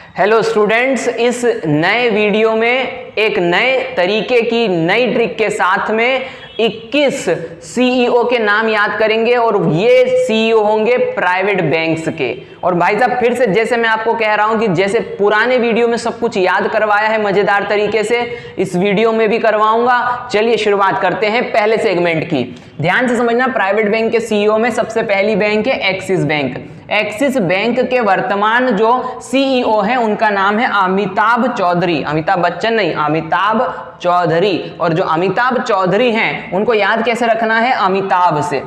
Hello students, इस नए video में एक नए तरीके की नई ट्रिक के साथ में 21 सीईओ के नाम याद करेंगे और ये सीईओ होंगे प्राइवेट बैंक्स के। और भाई साहब फिर से जैसे मैं आपको कह रहा हूं कि जैसे पुराने वीडियो में सब कुछ याद करवाया है मजेदार तरीके से, इस वीडियो में भी करवाऊंगा। चलिए शुरुआत करते हैं पहले सेगमेंट की। ध्यान से समझना, प्राइवेट बैंक के सीईओ में सबसे पहली बैंक है एक्सिस बैंक। एक्सिस बैंक के वर्तमान जो सीईओ हैं उनका नाम है अमिताभ चौधरी। अमिताभ बच्चन नहीं, अमिताभ चौधरी। और जो अमिताभ चौधरी हैं उनको याद कैसे रखना है? अमिताभ से।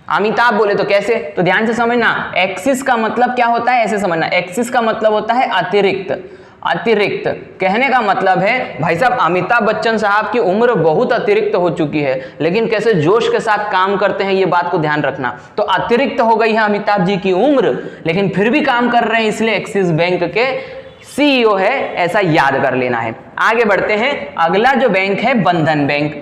अमिताभ बोले तो कैसे? तो ध्यान से समझना, एक्सिस का मतलब क्या होता है ऐसे समझना। एक्सिस का मतलब होता है अतिरिक्त। अतिरिक्त कहने का मतलब है भाई साहब अमिताभ बच्चन साहब की उम्र बहुत अतिरिक्त हो चुकी है, लेकिन कैसे जोश के साथ काम करते हैं ये बात को ध्यान रखना। तो अतिरिक्त हो गई है अमिताभ जी की उम्र, लेकिन फिर भी काम कर रहे हैं, इसलिए एक्सिस बैंक के सीईओ है, ऐसा याद कर लेना है। आगे बढ़ते हैं। अगला जो बैंक है बंधन बैंक।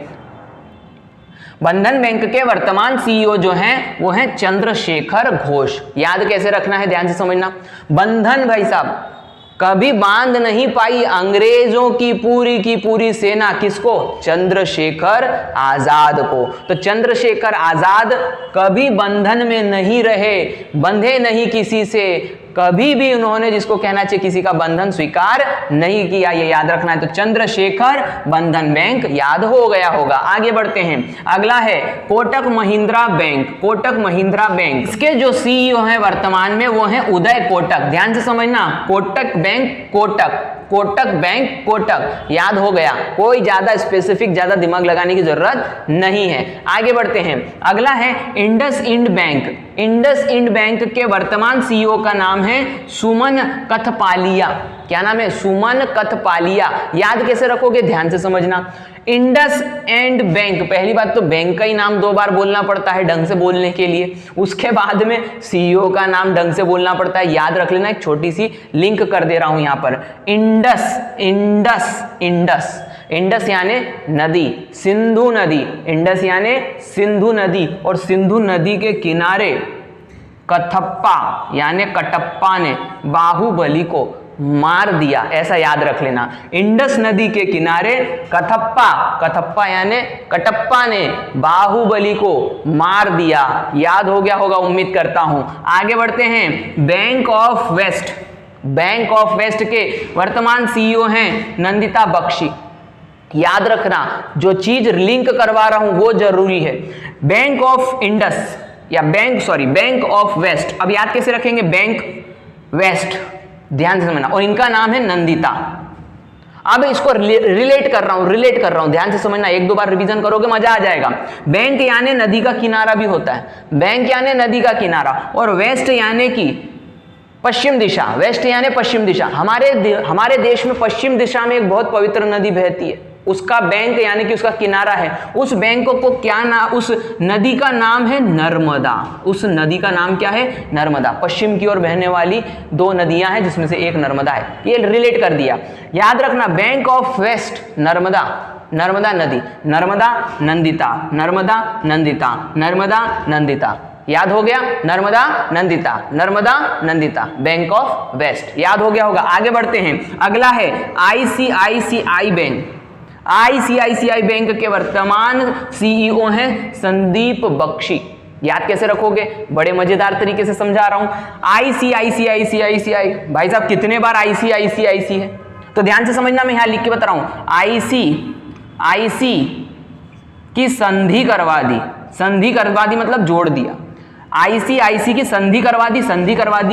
बंधन बैंक के वर्तमान सीईओ जो हैं वो हैं चंद्रशेखर घोष। याद कैसे रखना है? ध्यान से समझना। बंधन भाई साहब कभी बांध नहीं पाई अंग्रेजों की पूरी सेना, किसको? चंद्रशेखर आजाद को। तो चंद्रशेखर आजाद कभी बंधन में नहीं रहे, बंधे नहीं किसी से, कभी भी उन्होंने जिसको कहना चाहिए किसी का बंधन स्वीकार नहीं किया, ये याद रखना है। तो चंद्रशेखर बंधन बैंक याद हो गया होगा। आगे बढ़ते हैं। अगला है कोटक महिंद्रा बैंक। कोटक महिंद्रा बैंक, इसके जो सीईओ हैं वर्तमान में वो हैं उदय कोटक। ध्यान से समझना, कोटक बैंक कोटक, कोटक बैंक कोटक, याद हो गया। कोई ज्यादा स्पेसिफिक, ज्यादा दिमाग लगाने की जरूरत नहीं है। आगे बढ़ते हैं। अगला है IndusInd bank. IndusInd bank के वर्तमान सीईओ का नाम है सुमन कथपालिया। क्या नाम है? सुमन कथपालिया। याद कैसे रखोगे? ध्यान से समझना। इंडस एंड बैंक, पहली बात तो बैंक का ही नाम 2 बार बोलना पड़ता है ढंग से बोलने के लिए, उसके बाद में सीईओ का नाम ढंग से बोलना पड़ता है। याद रख लेना, एक छोटी सी लिंक कर दे रहा हूं यहां पर। इंडस, इंडस, इंडस, इंडस यानी नदी, सिंधु नदी, इंडस यानी सिंधु नदी, और सिंधु नदी के किनारे कथप्पा यानी कटप्पा ने बाहुबली को मार दिया, ऐसा याद रख लेना। इंडस नदी के किनारे कथप्पा, कथप्पा यानी कटप्पा ने बाहुबली को मार दिया। याद हो गया होगा उम्मीद करता हूं। आगे बढ़ते हैं। Bank of West. Bank of West के वर्तमान सीईओ हैं नंदिता बख्शी। याद रखना, जो चीज लिंक करवा रहा हूं वो जरूरी है। बैंक ऑफ इंडस या बैंक ऑफ वेस्ट। अब याद कैसे रखेंगे? बैंक वेस्ट, ध्यान से समझना। और इनका नाम है नंदिता। अब इसको रिलेट कर रहा हूं, ध्यान से समझना। 1-2 बार रिवीजन करोगे मजा आ जाएगा। बैंक यानी नदी का किनारा भी होता है, बैंक यानी नदी का किनारा, और वेस्ट यानी कि पश्चिम दिशा। वेस्ट यानी पश्चिम दिशा। हमारे देश में पश्चिम दिशा में एक बहुत पवित्र नदी बहती है, उसका बैंक यानी कि उसका किनारा है। उस बैंक को क्या नाम? उस नदी का नाम है नर्मदा। उस नदी का नाम क्या है? नर्मदा। पश्चिम की ओर बहने वाली 2 नदियां हैं जिसमें से एक नर्मदा है, ये रिलेट कर दिया। याद रखना, Bank of West Narmada, Narmada नदी, नर्मदा नंदिता, नर्मदा नंदिता, नर्मदा नंदिता। याद हो गया? Narmada Nandita, Narmada Nandita, Bank of West. याद हो गया होगा। आगे बढ़ते हैं। अगला है आईसीआईसीआई बैंक। आईसीआईसीआई बैंक के वर्तमान सीईओ हैं संदीप बख्शी। याद कैसे रखोगे? बड़े मजेदार तरीके से समझा रहा हूं। आईसीआईसीआई भाई साहब कितने बार आईसीआईसीआईसी है? तो ध्यान से समझना, मैं यहां लिख के बता रहा हूं। आईसी की संधि करवा दी। संधि करवा दी मतलब जोड़ दिया। आईसी की संधि करवा दी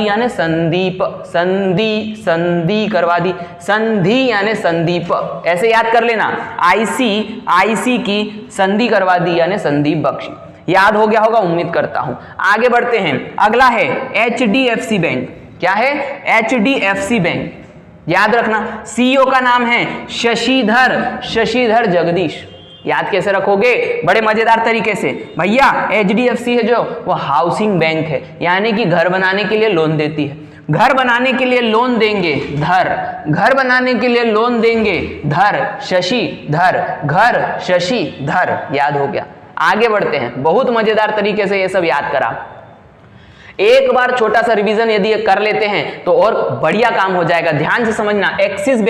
यानी संदीप, संधि करवा दी, संधि यानी संदीप, ऐसे याद कर लेना। आईसी की संधि करवा दी यानी संदीप बख्शी। याद हो गया होगा उम्मीद करता हूं। आगे बढ़ते हैं। अगला है एचडीएफसी बैंक। क्या है? HDFC bank. याद रखना, सीईओ का नाम है शशिधर जगदीश। याद कैसे रखोगे? बड़े मजेदार तरीके से। भैया एचडीएफसी है जो, वो हाउसिंग बैंक है, यानी कि घर बनाने के लिए लोन देती है। घर बनाने के लिए लोन देंगे धर, घर बनाने के लिए लोन देंगे धर, शशिधर, घर शशिधर। याद हो गया। आगे बढ़ते हैं। बहुत मजेदार तरीके से ये सब याद करा। एक बार छोटा सा रिवीजन यदि कर लेते हैं तो और बढ़िया काम हो जाएगा। ध्यान से समझना, एक्सिस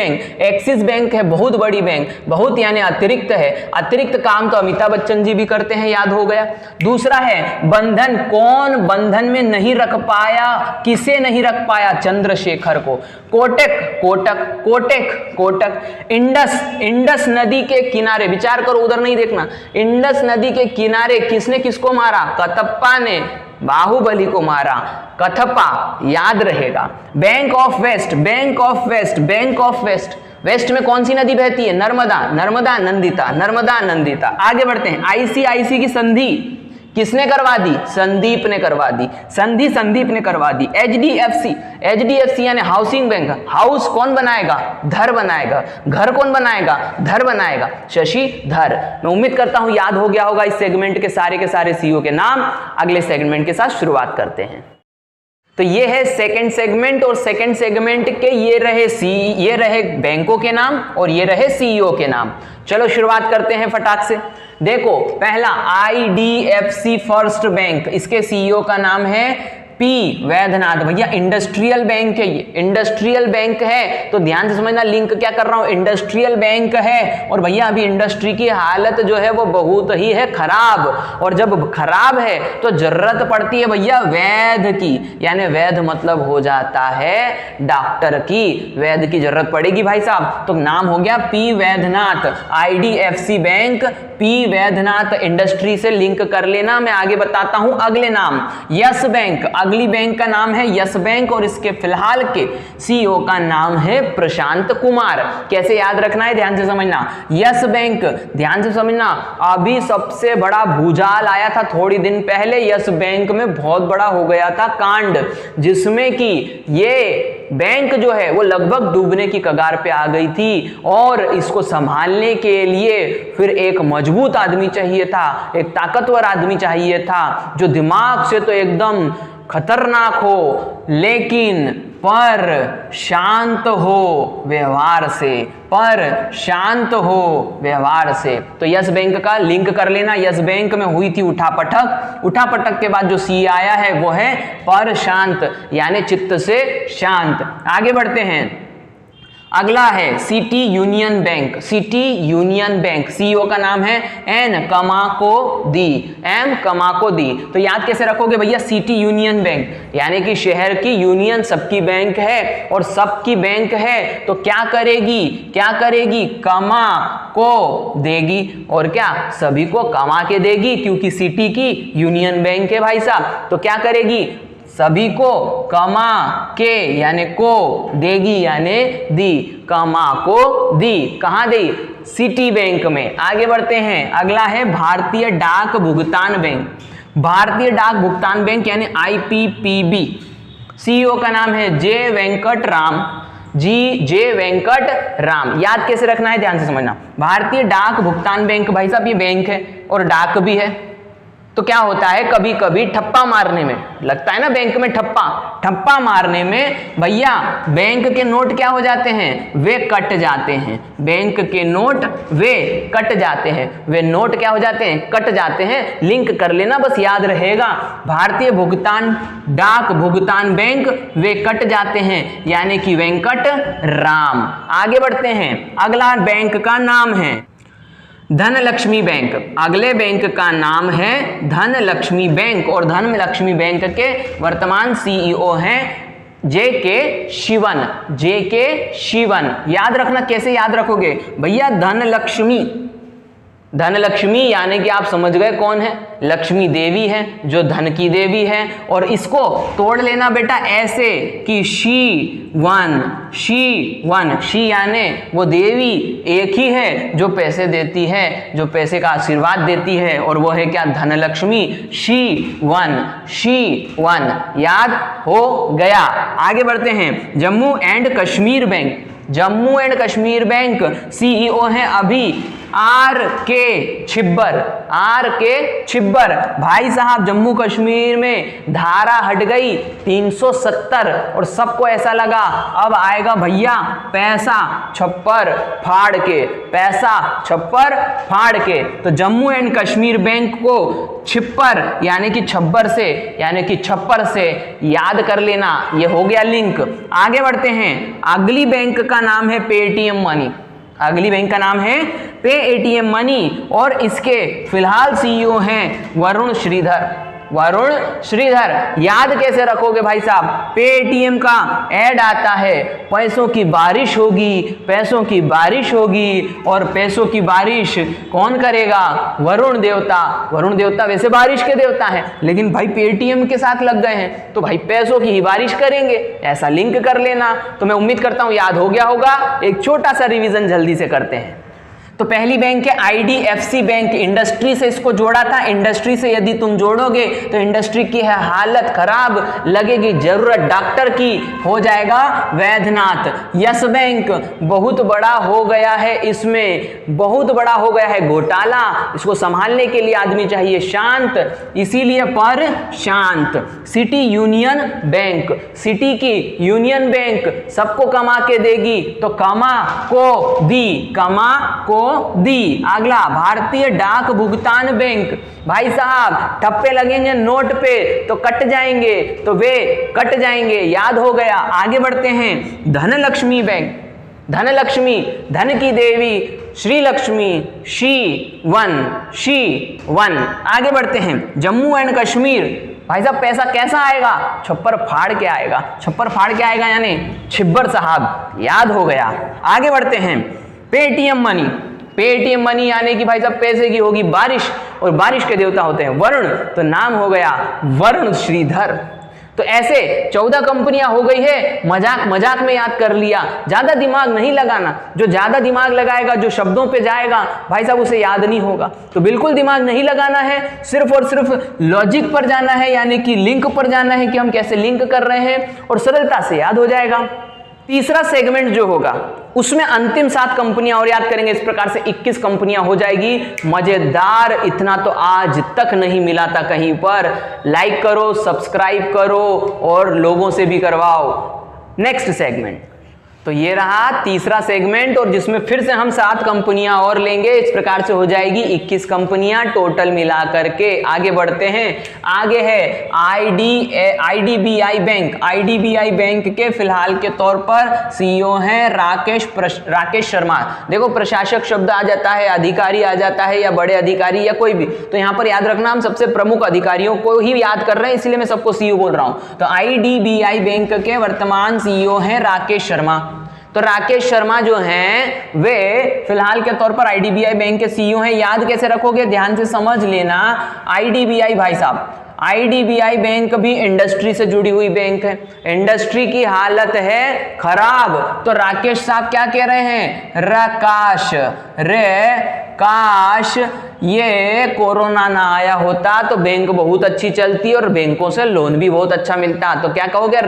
बैंक है बहुत बड़ी बैंक, बहुत यानी अतिरिक्त है। अतिरिक्त काम तो अमिताभ बच्चन जी भी करते हैं, याद हो गया। दूसरा है बंधन, कौन बंधन में नहीं रख पाया, किसे नहीं रख पाया, चंद्रशेखर को। कोटक। इंडस नदी के किनारे, विचार करो उधर नहीं देखना, इंडस नदी के किनारे किसने किसको मारा, कटप्पा ने बाहुबली को मारा, कथप्पा, याद रहेगा। बैंक ऑफ वेस्ट, वेस्ट में कौन सी नदी बहती है, नर्मदा नंदिता। आगे बढ़ते हैं, आईसीआईसी की संधि किसने करवा दी, संदीप ने करवा दी, संदीप ने करवा दी। एचडीएफसी यानी हाउसिंग बैंक, हाउस कौन बनाएगा, धर बनाएगा, घर कौन बनाएगा, धर बनाएगा, शशिधर। मैं उम्मीद करता हूं याद हो गया होगा इस सेगमेंट के सारे सीईओ के नाम। अगले सेगमेंट के साथ शुरुआत करते हैं। तो ये है सेकंड सेगमेंट, और सेकंड सेगमेंट के ये रहे बैंकों के नाम और ये रहे सीईओ के नाम। चलो शुरुआत करते हैं फटाक से। देखो पहला आईडीएफसी फर्स्ट बैंक, इसके सीईओ का नाम है पी वैद्यनाथ। भैया इंडस्ट्रियल बैंक है, ये इंडस्ट्रियल बैंक है, तो ध्यान से समझना, लिंक क्या कर रहा हूं, इंडस्ट्रियल बैंक है। और भैया अभी इंडस्ट्री की हालत जो है वो बहुत ही है खराब, और जब खराब है तो जरूरत पड़ती है भैया वैद्य की, यानी वैद्य मतलब हो जाता है डॉक्टर की, वैद्य की जरूरत पड़ेगी भाई साहब। तो नाम हो गया P Vaidyanath, IDFC bank P Vaidyanath, industry से लिंक कर लेना। मैं आगे बताता हूं अगले नाम, यस बैंक, अगली बैंक का नाम है यस बैंक, और इसके फिलहाल के सीईओ का नाम है प्रशांत कुमार। कैसे याद रखना है, ध्यान से समझना, यस बैंक, ध्यान से समझना। अभी सबसे बड़ा भूचाल आया था थोड़ी दिन पहले, यस बैंक में बहुत बड़ा हो गया था कांड, जिसमें कि ये बैंक जो है वो लगभग डूबने की कगार पे आ गई थी, और इसको संभालने के लिए फिर एक मजबूत आदमी चाहिए था, एक ताकतवर आदमी चाहिए था, जो दिमाग से तो एकदम खतरनाक हो लेकिन पर शांत हो व्यवहार से, तो यस बैंक का लिंक कर लेना। यस बैंक में हुई थी उठापटक के बाद जो सी आया है वो है पर शांत, यानी चित्त से शांत। आगे बढ़ते हैं, अगला है सिटी यूनियन बैंक, सीईओ का नाम है एम कमाको दी। तो याद कैसे रखोगे भैया, सिटी यूनियन बैंक यानी कि शहर की यूनियन सबकी बैंक है, और सबकी बैंक है तो क्या करेगी, कमा को देगी, और क्या सभी को कमा के देगी, क्योंकि सिटी की यूनियन बैंक है भाई साहब। तो क्या करेगी, सभी को कमा के यानी को देगी, यानी दी, कमा को दी, कहां दी, सिटी बैंक में। आगे बढ़ते हैं, अगला है भारतीय डाक भुगतान बैंक यानी आईपीपीबी, सीईओ का नाम है जे वेंकट राम। याद कैसे रखना है, ध्यान से समझना, भारतीय डाक भुगतान बैंक भाई साहब ये बैंक है और डाक भी है। तो क्या होता है, कभी कभी ठप्पा मारने में लगता है ना, बैंक में ठप्पा मारने में भैया बैंक के नोट क्या हो जाते हैं, वे कट जाते हैं, बैंक के नोट वे कट जाते हैं, वे नोट क्या हो जाते हैं, कट जाते हैं। लिंक कर लेना, बस याद रहेगा, भारतीय डाक भुगतान बैंक वे कट जाते हैं, यानी कि वेंकट राम। आगे बढ़ते हैं, अगला बैंक का नाम है धनलक्ष्मी बैंक। अगले बैंक का नाम है धनलक्ष्मी बैंक, और धनलक्ष्मी बैंक के वर्तमान सीईओ हैं जेके शिवन। याद रखना, कैसे याद रखोगे भैया, धनलक्ष्मी यानी कि आप समझ गए कौन है, लक्ष्मी देवी है जो धन की देवी है, और इसको तोड़ लेना बेटा ऐसे कि शी यानी वो देवी एक ही है जो पैसे देती है, जो पैसे का आशीर्वाद देती है, और वो है क्या, धनलक्ष्मी, शी वन। याद हो गया। आगे बढ़ते हैं, Jammu and Kashmir bank CEO हैं अभी आर के छिब्बर। भाई साहब जम्मू कश्मीर में धारा हट गई 370 और सबको ऐसा लगा अब आएगा भैया पैसा छप्पर फाड़ के, तो जम्मू एंड कश्मीर बैंक को छिप्पर यानी कि छप्पर से याद कर लेना। ये हो गया लिंक। आगे बढ़ते हैं। अगली बैंक का नाम है पेटीएम मनी और इसके फिलहाल सीईओ हैं वरुण श्रीधर। याद कैसे रखोगे भाई साहब, पेटीएम का ऐड आता है, पैसों की बारिश होगी और पैसों की बारिश कौन करेगा? वरुण देवता वैसे बारिश के देवता हैं, लेकिन भाई पेटीएम के साथ लग गए हैं तो भाई पैसों की ही बारिश करेंगे, ऐसा लिंक कर लेना। तो मैं उम्मीद करता हूं याद हो गया होगा। एक छोटा सा रिवीजन जल्दी से करते हैं। तो पहली बैंक है आईडीएफसी बैंक, इंडस्ट्री से इसको जोड़ा था। इंडस्ट्री से यदि तुम जोड़ोगे तो इंडस्ट्री की है हालत खराब, लगेगी जरूरत डॉक्टर की, हो जाएगा वैद्यनाथ। यस बैंक बहुत बड़ा हो गया है, इसमें बहुत बड़ा हो गया है घोटाला, इसको संभालने के लिए आदमी चाहिए शांत, इसीलिए पर शांत। सिटी यूनियन बैंक, सिटी की यूनियन बैंक सबको कमा के देगी तो कमा को दी। अगला भारतीय डाक भुगतान बैंक, भाई साहब ठप्पे लगेंगे नोट पे तो कट जाएंगे, तो वे कट जाएंगे, याद हो गया। आगे बढ़ते हैं। धनलक्ष्मी बैंक, धन की देवी श्री लक्ष्मी, शी वन। आगे बढ़ते हैं। जम्मू एंड कश्मीर, भाई साहब पैसा कैसा आएगा? छप्पर फाड़ के आएगा यानी छिब्बर साहब, याद हो गया। आगे बढ़ते हैं। पेटीएम मनी यानी कि भाई साहब पैसे की होगी बारिश और बारिश के देवता होते हैं वरुण, तो नाम हो गया वरुण श्रीधर। तो ऐसे 14 कंपनियां हो गई है, मजाक में याद कर लिया, ज्यादा दिमाग नहीं लगाना। जो ज्यादा दिमाग लगाएगा, जो शब्दों पे जाएगा, भाई साहब उसे याद नहीं होगा। तो बिल्कुल दिमाग नहीं लगाना है, सिर्फ और सिर्फ लॉजिक पर जाना है, यानी कि लिंक पर जाना है कि हम कैसे लिंक कर रहे हैं और सरलता से याद हो जाएगा। तीसरा सेगमेंट जो होगा उसमें अंतिम 7 कंपनियां और याद करेंगे। इस प्रकार से 21 कंपनियां हो जाएगी। मजेदार, इतना तो आज तक नहीं मिला था कहीं पर। लाइक करो, सब्सक्राइब करो और लोगों से भी करवाओ। नेक्स्ट सेगमेंट, तो ये रहा तीसरा सेगमेंट और जिसमें फिर से हम 7 कंपनियां और लेंगे। इस प्रकार से हो जाएगी 21 कंपनियां टोटल मिला करके। आगे बढ़ते हैं। आगे है आईडीबीआई बैंक के फिलहाल के तौर पर सीईओ हैं राकेश शर्मा। देखो प्रशासक शब्द आ जाता है, अधिकारी आ जाता है, या बड़े अधिकारी या कोई भी, तो यहां पर याद रखना हम सबसे प्रमुख अधिकारियों को ही याद कर रहे हैं, इसलिए मैं सबको सीईओ बोल रहा हूं। तो आईडीबीआई बैंक के वर्तमान सीईओ हैं राकेश शर्मा। तो राकेश शर्मा जो हैं वे फिलहाल के तौर पर आईडीबीआई बैंक के सीईओ हैं। याद कैसे रखोगे, ध्यान से समझ लेना। आईडीबीआई भाई साहब, आईडीबीआई बैंक भी इंडस्ट्री से जुड़ी हुई बैंक है, इंडस्ट्री की हालत है खराब। तो राकेश साहब क्या कह रहे हैं? काश ये कोरोना ना आया होता तो बैंक बहुत अच्छी चलती और बैंकों से लोन भी बहुत अच्छा मिलता। तो क्या कहोगे?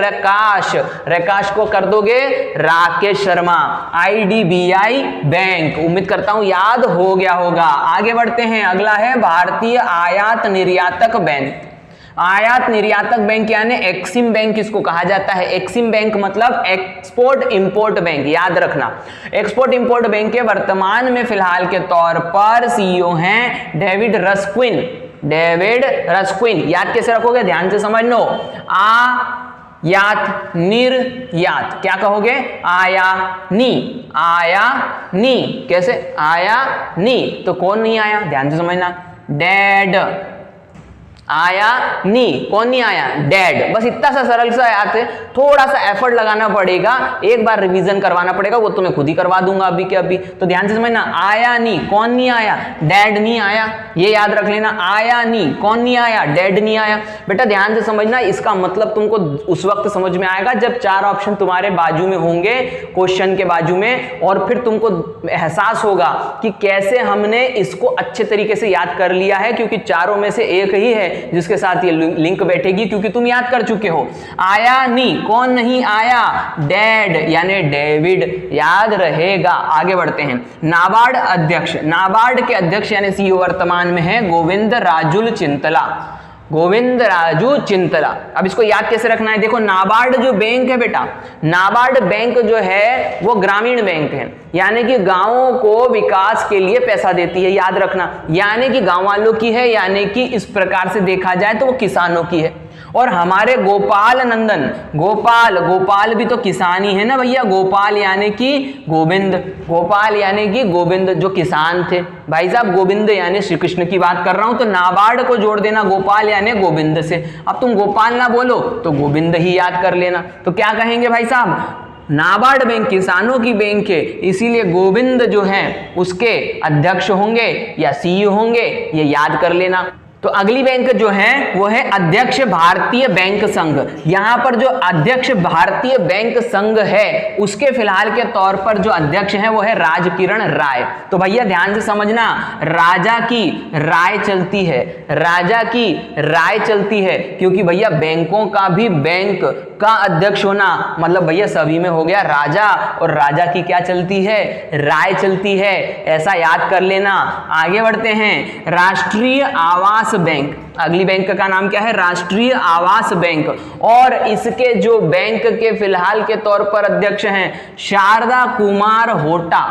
रकाश को कर दोगे राकेश शर्मा, आईडीबीआई बैंक। उम्मीद करता हूं याद हो गया होगा। आगे बढ़ते हैं। अगला है भारतीय आयात निर्यातक बैंक। आयात निर्यातक बैंक यानी एक्सिम बैंक इसको कहा जाता है। एक्सिम बैंक मतलब एक्सपोर्ट इंपोर्ट बैंक, याद रखना। एक्सपोर्ट इंपोर्ट बैंक के वर्तमान में फिलहाल के तौर पर सीईओ हैं डेविड रस्क्विन। याद कैसे रखोगे, ध्यान से समझ लो। आयात निर्यात, क्या कहोगे? आया नी। कैसे? आया नी। तो कौन नहीं आया, ध्यान से समझना। डैड आया नी, कौन नहीं आया? डैड। बस इतना सा सरल सा याद है, थोड़ा सा एफर्ट लगाना पड़ेगा, एक बार रिवीजन करवाना पड़ेगा, वो तो मैं खुद ही करवा दूंगा अभी के अभी। तो ध्यान से समझना, आया नी, कौन नहीं आया? डैड नहीं आया, ये याद रख लेना। आया नी, कौन नहीं आया? डैड नहीं आया। बेटा ध्यान से समझना, इसका मतलब तुमको उस वक्त समझ में आएगा जब 4 ऑप्शन तुम्हारे बाजू में होंगे, क्वेश्चन के बाजू में, और फिर तुमको एहसास होगा कि कैसे हमने इसको अच्छे तरीके से याद कर लिया है, क्योंकि चारों में से एक ही है जिसके साथ ये लिंक बैठेगी, क्योंकि तुम याद कर चुके हो। आया नहीं, कौन नहीं आया? डैड यानी डेविड, याद रहेगा। आगे बढ़ते हैं। नाबार्ड अध्यक्ष, नाबार्ड के अध्यक्ष यानी सीईओ वर्तमान में है गोविंद राजुल चिंतला, गोविंद राजू चिंतला। अब इसको याद कैसे रखना है? देखो नाबार्ड जो बैंक है बेटा, नाबार्ड बैंक जो है वो ग्रामीण बैंक है, यानी कि गांवों को विकास के लिए पैसा देती है, याद रखना। यानी कि गांव वालों की है, यानी कि इस प्रकार से देखा जाए तो वो किसानों की है। और हमारे गोपाल नंदन, गोपाल, गोपाल भी तो किसान ही है ना भैया। गोपाल यानी कि गोविंद, गोपाल यानी कि गोविंद जो किसान थे। भाई साहब गोविंद यानी श्री कृष्ण की बात कर रहा हूं, तो नाबार्ड को जोड़ देना गोपाल यानी गोविंद से। अब तुम गोपाल ना बोलो तो गोविंद ही याद कर लेना। तो क्या कहेंगे भाई साहब? नाबार्ड बैंक किसानों की बैंक है, इसीलिए गोविंद जो है उसके अध्यक्ष होंगे या सीईओ होंगे, ये याद कर लेना। तो अगली बैंक जो है वो है अध्यक्ष भारतीय बैंक संघ। यहां पर जो अध्यक्ष भारतीय बैंक संघ है उसके फिलहाल के तौर पर जो अध्यक्ष है वो है राजकिरण राय। तो भैया ध्यान से समझना, राजा की राय चलती है, राजा की राय चलती है, क्योंकि भैया बैंकों का भी बैंक का अध्यक्ष होना मतलब भैया सभी में हो गया राजा, और राजा की क्या चलती है? राय चलती है, ऐसा याद कर लेना। आगे बढ़ते हैं। राष्ट्रीय आवास बैंक, अगली बैंक का नाम क्या है? राष्ट्रीय आवास बैंक। और इसके जो बैंक के फिलहाल के तौर पर अध्यक्ष हैं शारदा कुमार होटा,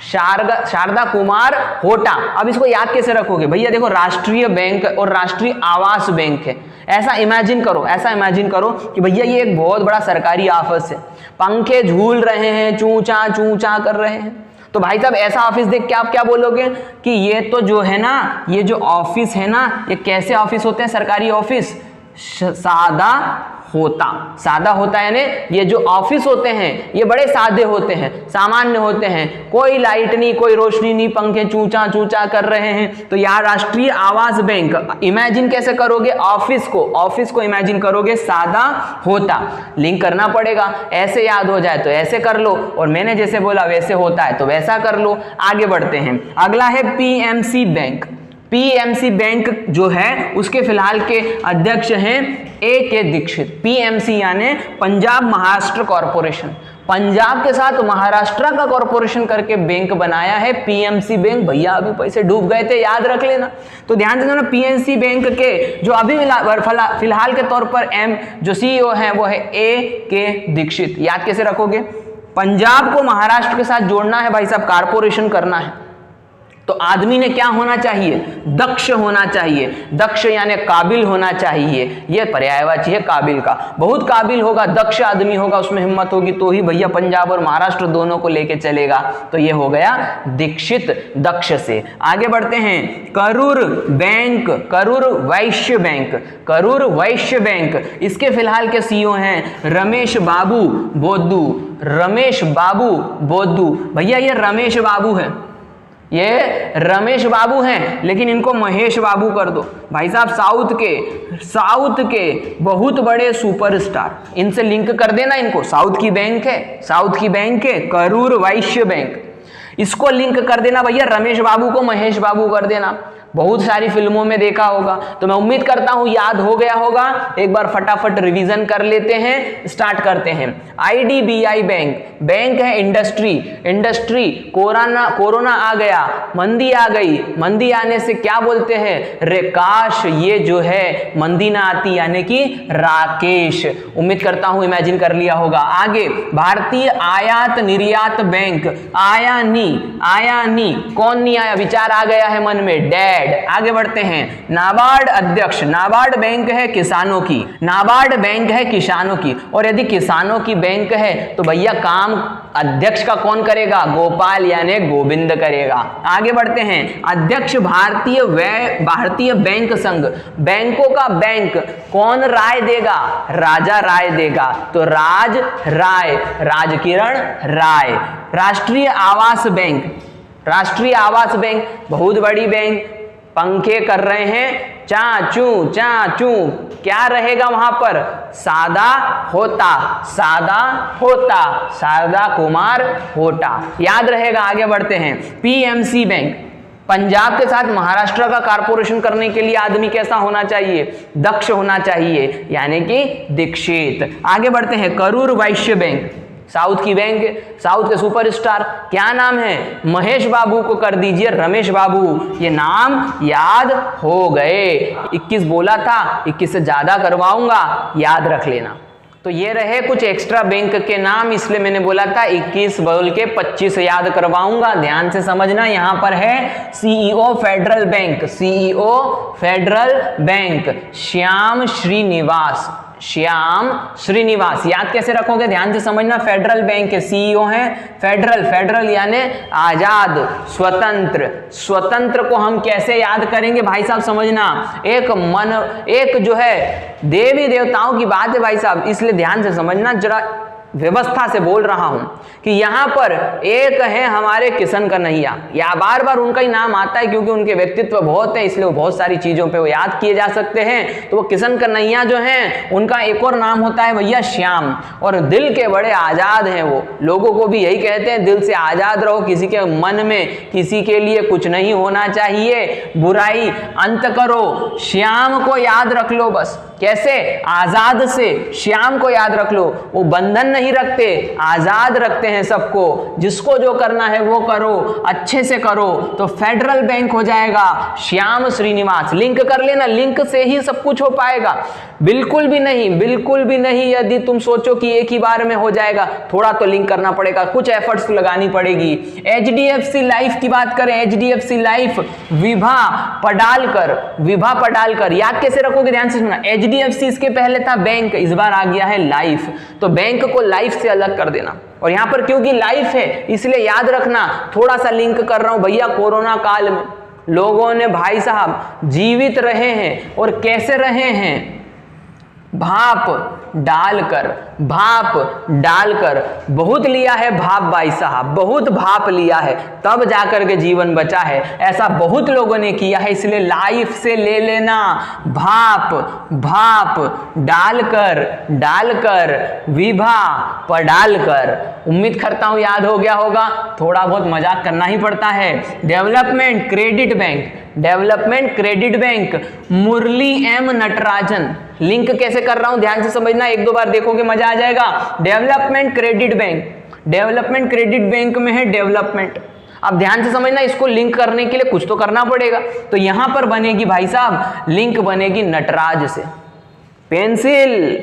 शारदा कुमार होटा। अब इसको याद कैसे रखोगे भैया? देखो राष्ट्रीय बैंक और राष्ट्रीय आवास बैंक है, ऐसा इमेजिन करो, ऐसा इमेजिन करो कि भैया ये एक बहुत बड़ा सरकारी ऑफिस है, पंखे झूल रहे हैं, चूचा चूचा कर रहे हैं। तो भाई साहब ऐसा ऑफिस देख के आप क्या बोलोगे कि ये तो जो है ना, ये जो ऑफिस है ना, ये कैसे ऑफिस होते हैं? सरकारी ऑफिस सादा होता, सादा होता है यानी ये जो ऑफिस होते हैं ये बड़े सादे होते हैं, सामान्य होते हैं, कोई लाइट नहीं, कोई रोशनी नहीं, पंखे चूचा चूचा कर रहे हैं। तो यार राष्ट्रीय आवास बैंक इमेजिन कैसे करोगे? ऑफिस को इमेजिन करोगे सादा होता, लिंक करना पड़ेगा। ऐसे याद हो जाए तो ऐसे कर लो, और मैंने जैसे बोला वैसे होता है तो वैसा कर लो। आगे बढ़ते हैं। अगला है पीएमसी बैंक। पीएमसी बैंक जो है उसके फिलहाल के अध्यक्ष हैं ए.के. दीक्षित। पीएमसी यानी पंजाब महाराष्ट्र कॉरपोरेशन, पंजाब के साथ महाराष्ट्र का कॉरपोरेशन करके बैंक बनाया है पीएमसी बैंक। भैया अभी पैसे डूब गए थे, याद रख लेना। तो ध्यान से ना, पीएमसी बैंक के जो अभी फिलहाल के तौर पर जो सीईओ हैं वो है ए.के. दीक्षित। याद कैसे रखोगे? पंजाब को महाराष्ट्र के साथ जोड़ना है भाई साहब, कॉरपोरेशन करना है, तो आदमी ने क्या होना चाहिए? दक्ष होना चाहिए। दक्ष यानी काबिल होना चाहिए, यह पर्यायवाची है काबिल का। बहुत काबिल होगा, दक्ष आदमी होगा, उसमें हिम्मत होगी तो ही भैया पंजाब और महाराष्ट्र दोनों को लेके चलेगा। तो ये हो गया दीक्षित, दक्ष से। आगे बढ़ते हैं। Karur bank, Karur Vysya bank, Karur Vysya bank, इसके फिलहाल के सीईओ हैं रमेश बाबू बोद्दू, रमेश बाबू बोद्दू। भैया ये रमेश बाबू है, ये रमेश बाबू हैं, लेकिन इनको महेश बाबू कर दो। भाई साहब साउथ के बहुत बड़े सुपरस्टार, इनसे लिंक कर देना इनको। साउथ की बैंक है करूर वैश्य बैंक, इसको लिंक कर देना भैया। रमेश बाबू को महेश बाबू कर देना, बहुत सारी फिल्मों में देखा होगा। तो मैं उम्मीद करता हूं याद हो गया होगा। एक बार फटाफट रिवीजन कर लेते हैं, स्टार्ट करते हैं। आईडीबीआई बैंक है इंडस्ट्री। कोरोना आ गया, मंदी आ गई, मंदी आने से क्या बोलते हैं? रे काश ये जो है मंदी ना आती, यानी कि राकेश। उम्मीद करता हूं इमेजिन कर लिया होगा। आगे भारतीय आयात निर्यात बैंक, आया नी, कौन नहीं आया? विचार आ गया है मन में, डैड। आगे बढ़ते हैं। नाबार्ड अध्यक्ष, नाबार्ड बैंक है किसानों की, नाबार्ड बैंक है किसानों की, और यदि किसानों की बैंक है तो भैया काम अध्यक्ष का कौन करेगा? गोपाल यानी गोविंद करेगा। आगे बढ़ते हैं। अध्यक्ष भारतीय बैंक संघ, बैंकों का बैंक कौन राय देगा? राजा राय देगा, तो राजकिरण राय। राष्ट्रीय आवास बैंक बहुत बड़ी बैंक, पंखे कर रहे हैं चाचू, क्या रहेगा वहां पर? सादा होता, शारदा कुमार होटा, याद रहेगा। आगे बढ़ते हैं। पंजाब के साथ महाराष्ट्र का कारपोरेशन करने के लिए आदमी कैसा होना चाहिए? दक्ष होना चाहिए, यानी कि दीक्षित। आगे बढ़ते हैं, करूर वैश्य बैंक, साउथ की बैंक, साउथ के सुपरस्टार, क्या नाम है? महेश बाबू को कर दीजिए रमेश बाबू, ये नाम याद हो गए। 21 बोला था, 21 से ज्यादा करवाऊंगा, याद रख लेना। तो ये रहे कुछ एक्स्ट्रा बैंक के नाम, इसलिए मैंने बोला था 21 बोल के 25 याद करवाऊंगा। ध्यान से समझना, यहां पर है CEO Federal Bank, CEO Federal Bank Shyam Srinivas, Shyam Srinivas. याद कैसे रखोगे? ध्यान से समझना, फेडरल बैंक के सीईओ हैं फेडरल, फेडरल यानी आजाद, स्वतंत्र। स्वतंत्र को हम कैसे याद करेंगे भाई साहब? समझना, एक जो है देवी देवताओं की बात है भाई साहब, इसलिए ध्यान से समझना, जरा व्यवस्था से बोल रहा हूं कि यहां पर एक है हमारे किशन कन्हैया, या बार बार उनका ही नाम आता है क्योंकि उनके व्यक्तित्व बहुत है, इसलिए वो बहुत सारी चीजों पे वो याद किए जा सकते हैं। तो वो किशन कन्हैया जो हैं, उनका एक और नाम होता है भैया श्याम, और दिल के बड़े आजाद हैं वो। लोगों को भी यही कहते हैं, दिल से आजाद रहो, किसी के मन में किसी के लिए कुछ नहीं होना चाहिए, बुराई अंत करो। श्याम को याद रख लो बस। कैसे? आजाद से। श्याम को याद रख लो, वो बंधन नहीं रखते, आजाद रखते हैं सबको, जिसको जो करना है वो करो, अच्छे से करो। तो फेडरल बैंक हो जाएगा श्याम श्रीनिवास। लिंक कर लेना, लिंक से ही सब कुछ हो पाएगा। बिल्कुल भी नहीं, बिल्कुल भी नहीं यदि तुम सोचो कि एक ही बार में हो जाएगा, थोड़ा तो लिंक करना पड़ेगा, कुछ एफर्ट्स लगानी पड़ेगी। एचडीएफसी लाइफ की बात करें, एचडीएफसी लाइफ विभा पडालकर, विभा पडालकर। याद कैसे रखोगे? ध्यान से सुनना, एचडीएफसी इसके पहले था बैंक, इस बार आ गया है लाइफ, तो बैंक को लाइफ से अलग कर देना। और यहां पर क्योंकि लाइफ है इसलिए याद रखना, थोड़ा सा लिंक कर रहा हूं भैया। कोरोना काल में लोगों ने भाई साहब जीवित रहे हैं, और कैसे रहे हैं? भाप डालकर, भाप डालकर बहुत लिया है भाप भाई साहब, बहुत भाप लिया है, तब जाकर के जीवन बचा है। ऐसा बहुत लोगों ने किया है, इसलिए लाइफ से ले लेना। भाप, भाप डालकर, डालकर, विभा पडालकर। उम्मीद करता हूं याद हो गया होगा, थोड़ा बहुत मजाक करना ही पड़ता है। Development credit bank, development credit bank Murali M Natarajan. Link कैसे कर रहा हूं ध्यान से समझना, एक दो बार देखोगे मजा आ जाएगा। Development credit bank, development credit bank में है डेवलपमेंट। अब ध्यान से समझना, इसको लिंक करने के लिए कुछ तो करना पड़ेगा, तो यहां पर बनेगी भाई साहब, लिंक बनेगी नटराज से। पेंसिल,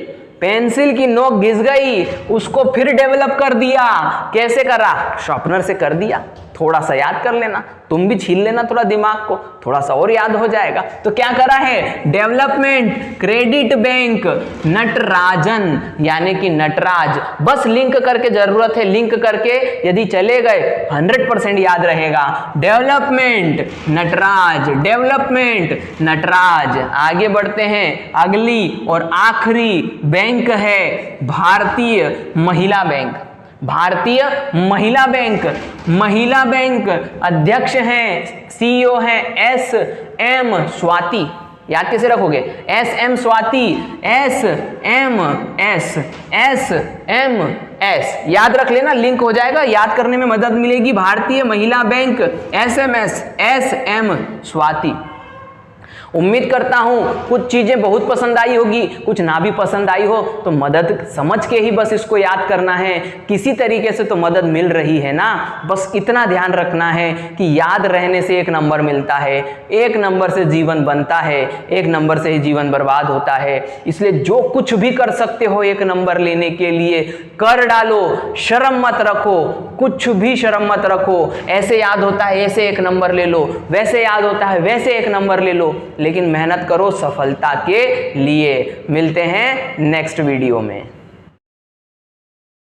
पेंसिल की नोक घिस गई, उसको फिर डेवलप कर दिया। कैसे करा? शार्पनर से कर दिया। थोड़ा सा याद कर लेना, तुम भी छीन लेना थोड़ा दिमाग को, थोड़ा सा और याद हो जाएगा। तो क्या करा है? डेवलपमेंट क्रेडिट बैंक नटराजन, यानी कि नटराज। बस लिंक करके जरूरत है, लिंक करके यदि चले गए 100% याद रहेगा। Development Natraj, development Natraj. आगे बढ़ते हैं, अगली और आखिरी बैंक है भारतीय महिला बैंक। भारतीय महिला बैंक, महिला बैंक अध्यक्ष हैं, सीईओ हैं एस एम स्वाति। याद कैसे रखोगे? S M Swati, S M S, S M S. याद रख लेना, लिंक हो जाएगा, याद करने में मदद मिलेगी। Bharatiya Mahila bank S M S, S M Swati. उम्मीद करता हूं कुछ चीजें बहुत पसंद आई होगी, कुछ ना भी पसंद आई हो तो मदद समझ के ही बस इसको याद करना है। किसी तरीके से तो मदद मिल रही है ना, बस इतना ध्यान रखना है कि याद रहने से 1 नंबर मिलता है, 1 नंबर से जीवन बनता है, 1 नंबर से ही जीवन बर्बाद होता है। इसलिए जो कुछ भी कर सकते हो 1 नंबर लेने के लिए कर डालो, शर्म मत रखो, कुछ भी शर्म मत रखो। ऐसे याद होता है ऐसे 1 नंबर ले लो, वैसे याद होता है वैसे 1 नंबर ले लो, लेकिन मेहनत करो सफलता के लिए। मिलते हैं नेक्स्ट वीडियो में।